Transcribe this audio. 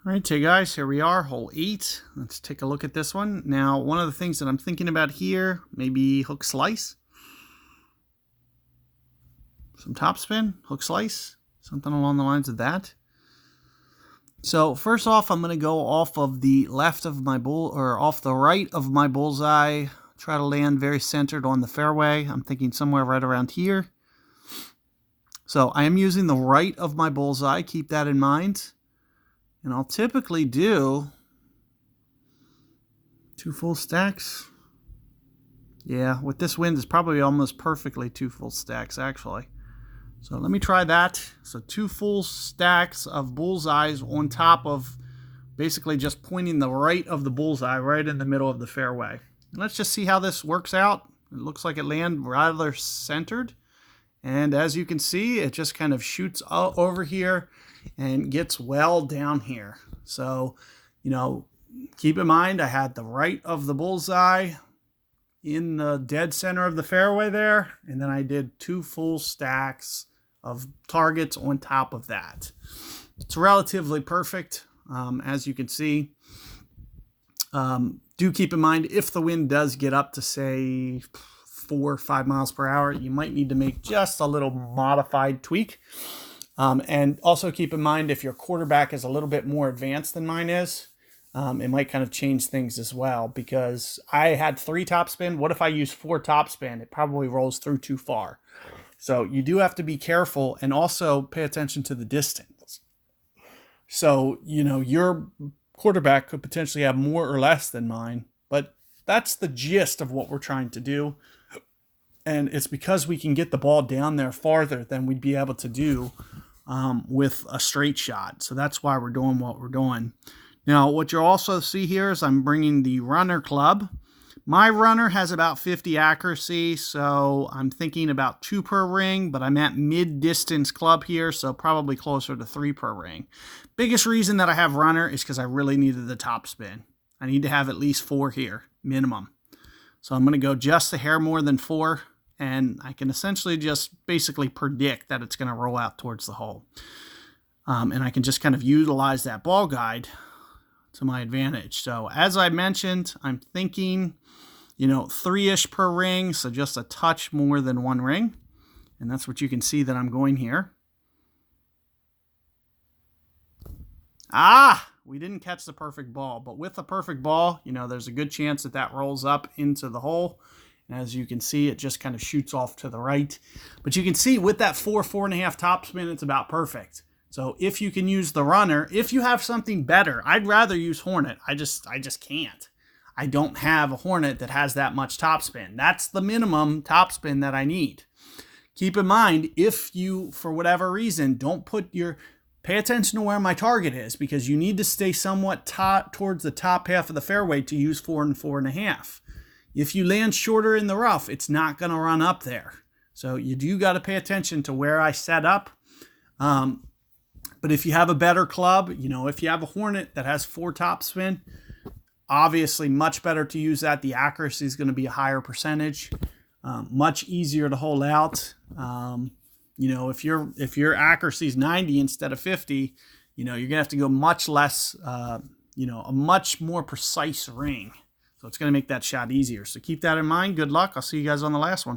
All right, hey guys, here we are, hole 8. Let's take a look at this one. Now, one of the things that I'm thinking about here, maybe hook slice. Some topspin, hook slice, something along the lines of that. So first off, I'm going to go off of the left of my off the right of my bullseye. Try to land very centered on the fairway. I'm thinking somewhere right around here. So I am using the right of my bullseye. Keep that in mind. And I'll typically do 2 full stacks. Yeah, with this wind, it's probably almost perfectly 2 full stacks, actually. So let me try that. So 2 full stacks of bullseyes on top of basically just pointing the right of the bullseye right in the middle of the fairway. And let's just see how this works out. It looks like it landed rather centered. And as you can see, it just kind of shoots over here and gets well down here. So, keep in mind I had the right of the bullseye in the dead center of the fairway there, and then I did 2 full stacks of targets on top of that. It's relatively perfect, as you can see. Do keep in mind, if the wind does get up to, say, 4 or 5 miles per hour, you might need to make just a little modified tweak. And also keep in mind, if your quarterback is a little bit more advanced than mine is, it might kind of change things as well, because I had 3 topspin. What if I use 4 topspin? It probably rolls through too far. So you do have to be careful and also pay attention to the distance. So, your quarterback could potentially have more or less than mine, but that's the gist of what we're trying to do. And it's because we can get the ball down there farther than we'd be able to do with a straight shot. So that's why we're doing what we're doing. Now, what you'll also see here is I'm bringing the runner club. My runner has about 50 accuracy, so I'm thinking about 2 per ring, but I'm at mid-distance club here, so probably closer to 3 per ring. Biggest reason that I have runner is because I really needed the topspin. I need to have at least 4 here, minimum. So I'm going to go just a hair more than 4. And I can essentially just basically predict that it's going to roll out towards the hole. And I can just kind of utilize that ball guide to my advantage. So as I mentioned, I'm thinking, 3-ish per ring, so just a touch more than 1 ring. And that's what you can see that I'm going here. We didn't catch the perfect ball, but with the perfect ball, there's a good chance that that rolls up into the hole. And as you can see, it just kind of shoots off to the right. But you can see with that 4.5 topspin, it's about perfect. So if you can use the runner, if you have something better, I'd rather use Hornet. I just can't. I don't have a Hornet that has that much topspin. That's the minimum topspin that I need. Keep in mind, if you, for whatever reason, pay attention to where my target is, because you need to stay somewhat towards the top half of the fairway to use 4 and 4.5. If you land shorter in the rough, it's not going to run up there. So you do got to pay attention to where I set up. But if you have a better club, if you have a Hornet that has 4 topspin, obviously much better to use that. The accuracy is going to be a higher percentage, much easier to hold out. If your accuracy is 90 instead of 50, you're going to have to go much less, a much more precise ring. So it's going to make that shot easier. So keep that in mind. Good luck. I'll see you guys on the last one.